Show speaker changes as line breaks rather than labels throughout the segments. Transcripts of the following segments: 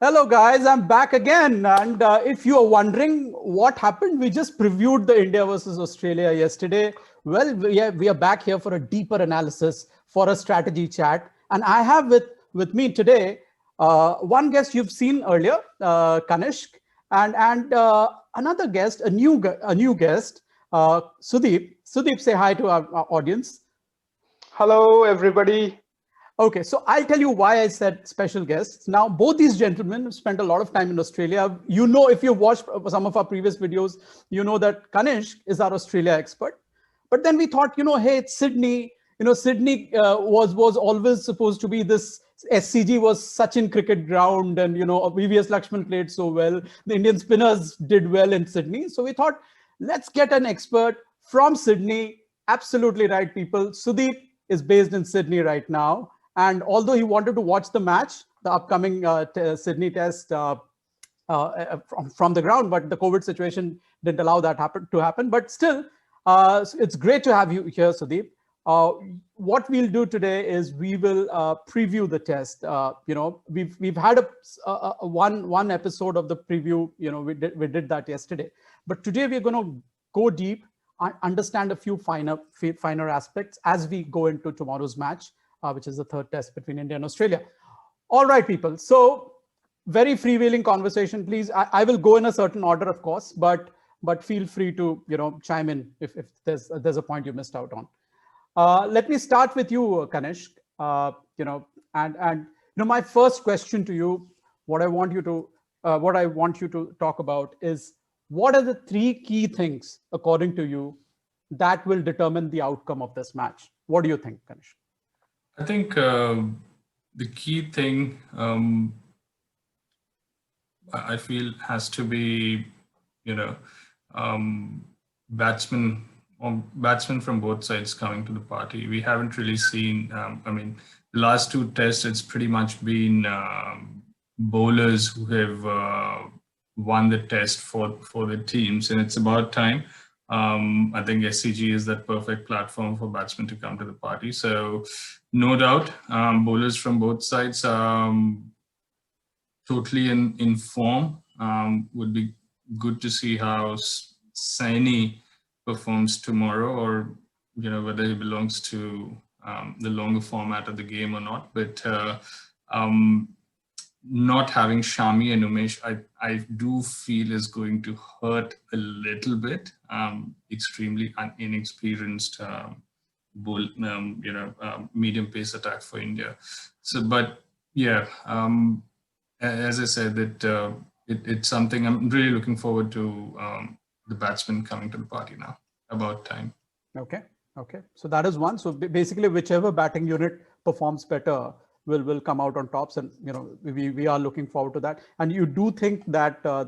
Hello, guys. I'm back again. And if you are wondering what happened, we just previewed the India versus Australia yesterday. Well, we are back here for a deeper analysis, for a strategy chat. And I have with me today one guest you've seen earlier, Kanishk, and another guest, a new guest, Sudeep. Sudeep, say hi to our audience.
Hello, everybody.
Okay, so I'll tell you why I said special guests. Now, both these gentlemen have spent a lot of time in Australia. You know, if you've watched some of our previous videos, you know that Kanishk is our Australia expert. But then we thought, hey, it's Sydney. Sydney was always supposed to be this. SCG was such in cricket ground, and VVS Lakshman played so well. The Indian spinners did well in Sydney, so we thought, let's get an expert from Sydney. Absolutely right, people. Sudeep is based in Sydney right now, and although he wanted to watch the match, the upcoming Sydney Test from the ground, but the COVID situation didn't allow that to happen. But still, it's great to have you here, Sudeep. Uh, what we'll do today is we will preview the test. We've had a one episode of the preview. We did that yesterday, but today we're going to go deep, understand a few finer aspects as we go into tomorrow's match, which is the third test between India and Australia. All right, people. So very freewheeling conversation, please. I will go in a certain order, of course, but feel free to chime in if there's a point you missed out on. Let me start with you, Kanishk. My first question to you, what I want you to talk about is, what are the three key things, according to you, that will determine the outcome of this match? What do you think, Kanishk?
I think the key thing I feel has to be, you know, batsmen batsmen from both sides coming to the party. We haven't really seen. The last two tests, it's pretty much been bowlers who have won the test for the teams, and it's about time. I think SCG is that perfect platform for batsmen to come to the party. So, no doubt, bowlers from both sides. Totally in form. Would be good to see how Saini performs tomorrow, or whether he belongs to the longer format of the game or not. But not having Shami and Umesh, I do feel is going to hurt a little bit. Extremely inexperienced bull, medium pace attack for India. So, but yeah. As I said, that it's something I'm really looking forward to, the batsmen coming to the party now. About time.
Okay. So that is one. So basically, whichever batting unit performs better will come out on tops, and we are looking forward to that. And you do think that how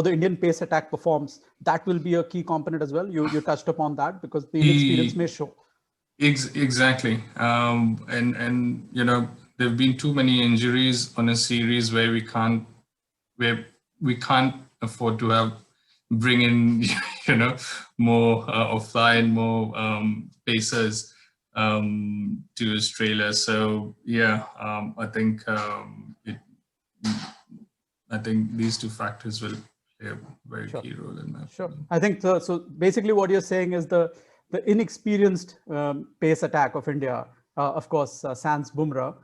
the Indian pace attack performs, that will be a key component as well. You touched upon that because the inexperience may show.
Exactly. And there have been too many injuries on a series where we can't afford to bring in more or fly in more pacers to Australia. So yeah, I think these two factors will play a very key role in that.
Sure. I think so. So basically, what you're saying is the inexperienced pace attack of India, of course, sans Bumrah,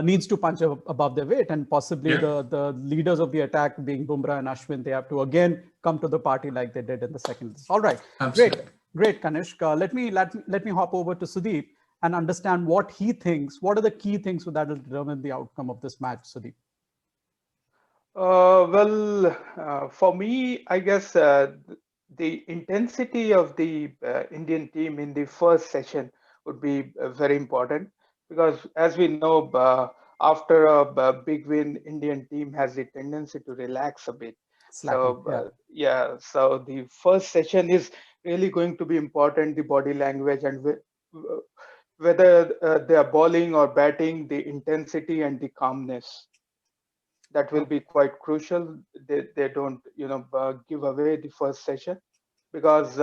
needs to punch above their weight, and possibly the leaders of the attack, being Bumrah and Ashwin, they have to again come to the party like they did in the second. All right. Absolutely. Great, Kanishk. Let me hop over to Sudeep and understand what he thinks. What are the key things that will determine the outcome of this match, Sudeep?
For me, I guess the intensity of the Indian team in the first session would be very important, because, as we know, after a big win, Indian team has a tendency to relax a bit. So the first session is really going to be important. The body language, and whether they are bowling or batting, the intensity and the calmness, that will be quite crucial. They don't give away the first session, because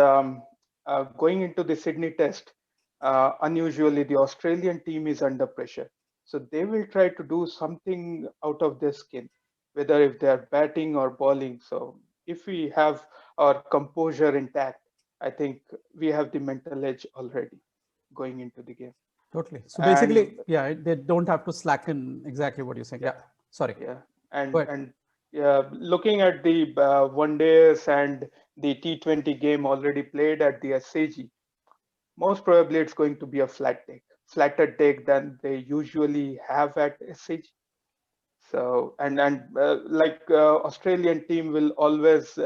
going into the Sydney test, unusually the Australian team is under pressure, so they will try to do something out of their skin. whether if they are batting or bowling. So if we have our composure intact, I think we have the mental edge already going into the game.
Totally. So
And
basically, yeah, they don't have to slacken exactly what you're saying. Yeah. Sorry.
yeah,
Go ahead.
and yeah, looking at the one days and the T20 game already played at the SCG, most probably it's going to be a flatter deck than they usually have at SCG. So like Australian team will always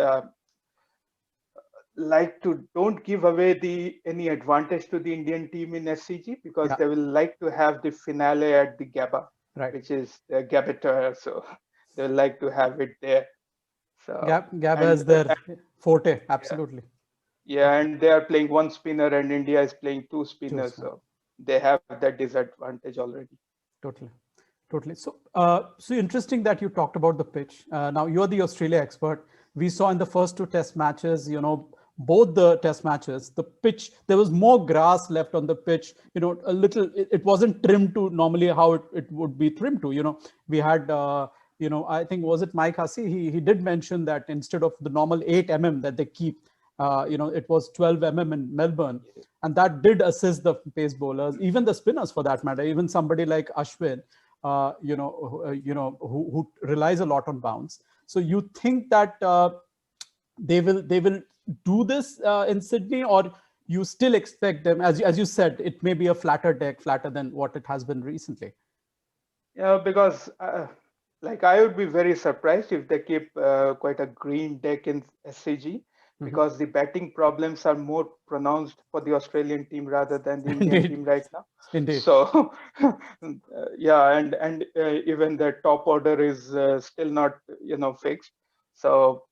like to don't give away the any advantage to the Indian team in SCG, because
Yeah.
they will like to have the finale at the Gabba,
Right.
which is the Gabbatoir. So they will like to have it there. So
Gabba is their forte. Absolutely.
Yeah, and they are playing one spinner, and India is playing two spinners. So they have that disadvantage already.
Totally. Totally. So, so interesting that you talked about the pitch. Now you're the Australia expert. We saw in the first two test matches, you know, both the test matches, the pitch, there was more grass left on the pitch, you know, a little, it wasn't trimmed to normally how it would be trimmed to, you know, we had, you know, I think, was it Mike Hussey? He did mention that instead of the normal 8 mm that they keep, you know, it was 12 mm in Melbourne. And that did assist the pace bowlers, even the spinners for that matter, even somebody like Ashwin, who relies a lot on bounce. So you think that they will do this in Sydney, or you still expect them, as you said, it may be a flatter deck, flatter than what it has been recently?
Yeah, because like I would be very surprised if they keep quite a green deck in SCG, because the batting problems are more pronounced for the Australian team rather than the Indian
Indeed.
team right now.
Indeed.
So yeah, and even the top order is still not, you know, fixed. So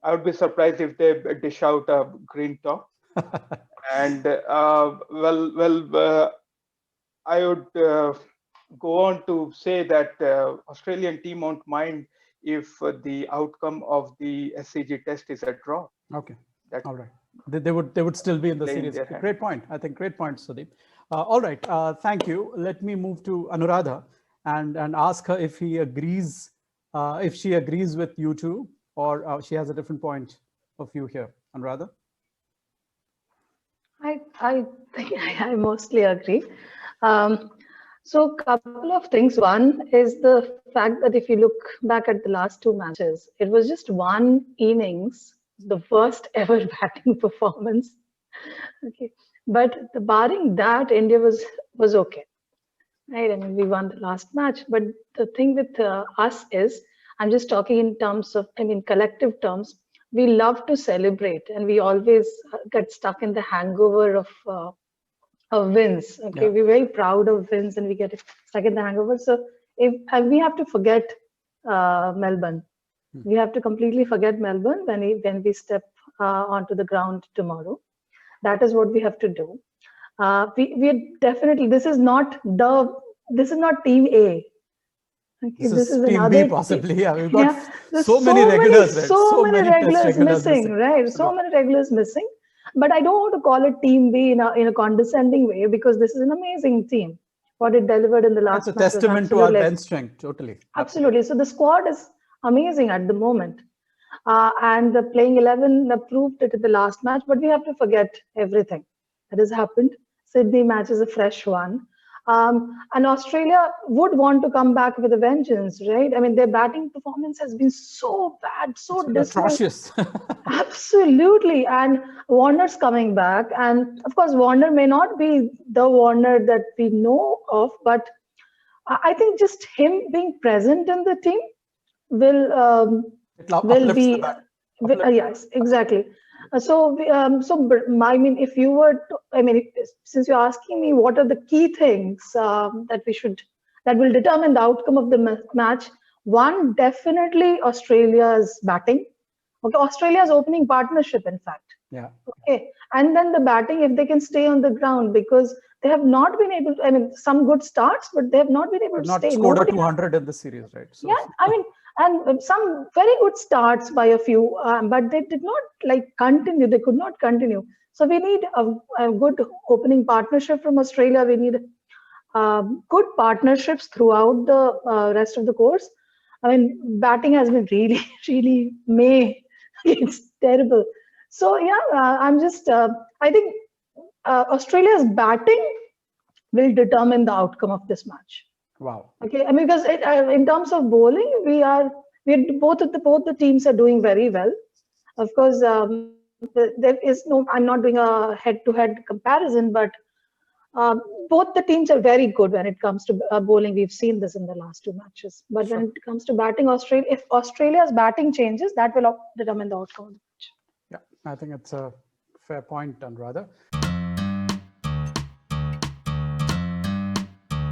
I would be surprised if they dish out a green top. And I would go on to say that Australian team won't mind if the outcome of the SCG test is a draw.
Okay.
That
all right. They would still be in the series. Great point. I think great point, Sudeep. All right. Thank you. Let me move to Anuradha and ask her if he agrees, if she agrees with you two, or she has a different point of view here. Anuradha?
I think I mostly agree. So a couple of things. One is the fact that if you look back at the last two matches, it was just one innings, the worst ever batting performance. Okay, but barring that, India was okay, right? I mean, we won the last match, but the thing with us is, I'm just talking in terms of, I mean, collective terms. We love to celebrate, and we always get stuck in the hangover of wins. Okay, we're very proud of wins, and we get stuck in the hangover. So and we have to forget Melbourne. We have to completely forget Melbourne when we step onto the ground tomorrow. That is what we have to do. We are definitely, this is not team A. Okay,
this is team B possibly. Yeah, we've got so
many
regulars, right?
So many regulars missing, right? So many regulars missing. But I don't want to call it team B in a condescending way, because this is an amazing team. What it delivered in the last match.
It's a testament to our bench strength, totally.
Absolutely. So the squad is amazing at the moment. And the playing 11 proved it in the last match, but we have to forget everything that has happened. Sydney match is a fresh one. And Australia would want to come back with a vengeance, right? I mean, their batting performance has been so bad, so
atrocious.
Absolutely. And Warner's coming back. And of course, Warner may not be the Warner that we know of, but I think just him being present in the team will be, yes, exactly. So I mean, if you were to, I mean, since you're asking me what are the key things that will determine the outcome of the match, one, definitely Australia's batting. Okay, Australia's opening partnership, in fact.
Yeah.
Okay, and then the batting, if they can stay on the ground, because they have not been able to, I mean, some good starts, but they have not been able to stay.
Scored a 200 in the series, right?
So, yeah, I mean, and some very good starts by a few, but they did not continue. They could not continue. So we need a good opening partnership from Australia. We need good partnerships throughout the rest of the course. I mean, batting has been really, really it's terrible. So yeah, I think Australia's batting will determine the outcome of this match.
Wow.
Okay, I mean, because in terms of bowling, both the teams are doing very well. Of course, there is no. I'm not doing a head-to-head comparison, but both the teams are very good when it comes to bowling. We've seen this in the last two matches. But when it comes to batting, if Australia's batting changes, that will determine the outcome of the match.
Yeah, I think it's a fair point, Anuradha.